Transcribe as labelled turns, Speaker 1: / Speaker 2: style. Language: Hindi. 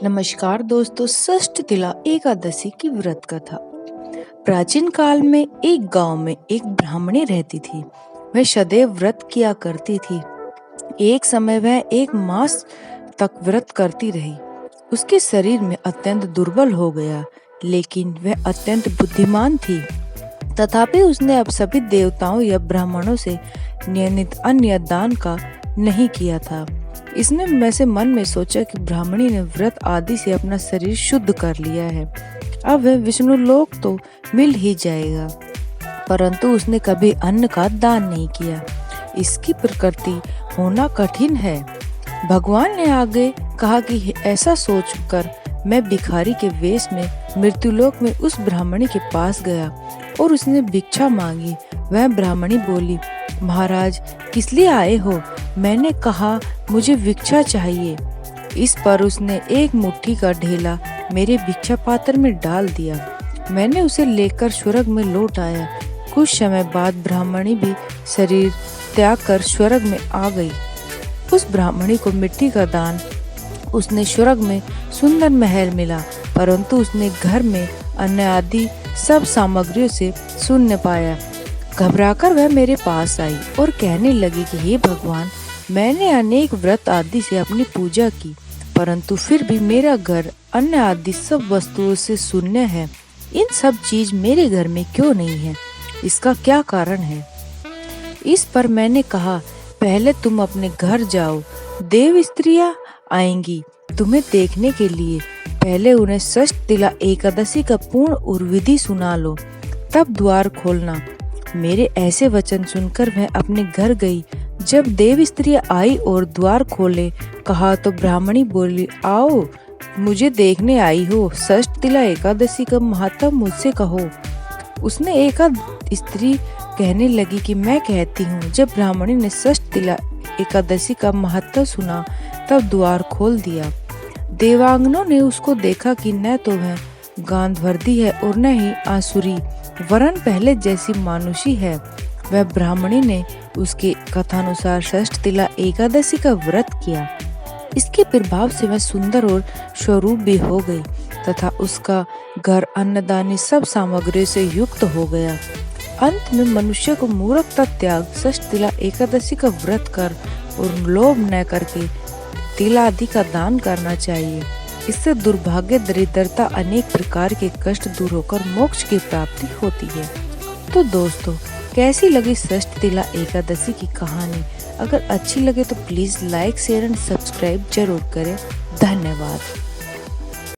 Speaker 1: नमस्कार दोस्तों, षष्ठ तिला एकादशी की व्रत कथा। प्राचीन काल में एक गांव में एक ब्राह्मणी रहती थी। वह सदैव व्रत किया करती थी। एक समय वह एक मास तक व्रत करती रही। उसके शरीर में अत्यंत दुर्बल हो गया, लेकिन वह अत्यंत बुद्धिमान थी। तथापि उसने अब सभी देवताओं या ब्राह्मणों से नियमित अन्न दान का नहीं किया था। इसने में से मन में सोचा कि ब्राह्मणी ने व्रत आदि से अपना शरीर शुद्ध कर लिया है, अब वह विष्णु लोक तो मिल ही जाएगा। परंतु उसने कभी अन्न का दान नहीं किया। इसकी प्रकृति होना कठिन है। भगवान ने आगे कहा कि ऐसा सोचकर मैं भिखारी के वेश में मृत्युलोक में उस ब्राह्मणी के पास गया और उसने भिक्षा मांगी। वह ब्राह्मणी बोली, महाराज किस लिए आए हो? मैंने कहा मुझे भिक्षा चाहिए। इस पर उसने एक मुट्ठी का ढेला मेरे भिक्षा पात्र में डाल दिया। मैंने उसे लेकर स्वर्ग में लौट आया। कुछ समय बाद ब्राह्मणी भी शरीर त्याग कर स्वर्ग में आ गई। उस ब्राह्मणी को मिट्टी का दान उसने स्वर्ग में सुंदर महल मिला, परंतु उसने घर में अन्न आदि सब सामग्रियों से शून्य पाया। घबराकर वह मेरे पास आई और कहने लगी कि हे भगवान, मैंने अनेक व्रत आदि से अपनी पूजा की, परंतु फिर भी मेरा घर अन्न आदि सब वस्तुओं से शून्य है। इन सब चीज मेरे घर में क्यों नहीं है? इसका क्या कारण है? इस पर मैंने कहा, पहले तुम अपने घर जाओ, देव स्त्रियां आएंगी तुम्हें देखने के लिए। पहले उन्हें षष्ठ तिला एकादशी का पूर्ण और विधि सुना लो, तब द्वार खोलना। मेरे ऐसे वचन सुनकर वह अपने घर गई। जब देव स्त्रियां आई और द्वार खोले कहा तो ब्राह्मणी बोली, आओ, मुझे देखने आई हो, षष्ठ तिला एकादशी का महत्व मुझसे कहो। उसने एक स्त्री कहने लगी कि मैं कहती हूँ। जब ब्राह्मणी ने षष्ठ तिला एकादशी का महत्व सुना तब द्वार खोल दिया। देवांगनों ने उसको देखा कि न तो वह गांधर्वी है और न ही आसुरी, वरन पहले जैसी मानुषी है। वह ब्राह्मणी ने उसके कथानुसार षष्ठ तिला एकादशी का व्रत किया। इसके प्रभाव से वह सुंदर और स्वरूप भी हो गई तथा उसका घर अन्नदानी सब सामग्रियों से युक्त हो गया। अंत में मनुष्य को मूर्खता त्याग षष्ठ तिला एकादशी का व्रत कर और लोभ न करके तिला आदि का दान करना चाहिए। इससे दुर्भाग्य, दरिद्रता, अनेक प्रकार के कष्ट दूर होकर मोक्ष की प्राप्ति होती है। तो दोस्तों, कैसी लगी षष्ठ तिला एकादशी की कहानी? अगर अच्छी लगे तो please like, share and subscribe जरूर करें। धन्यवाद।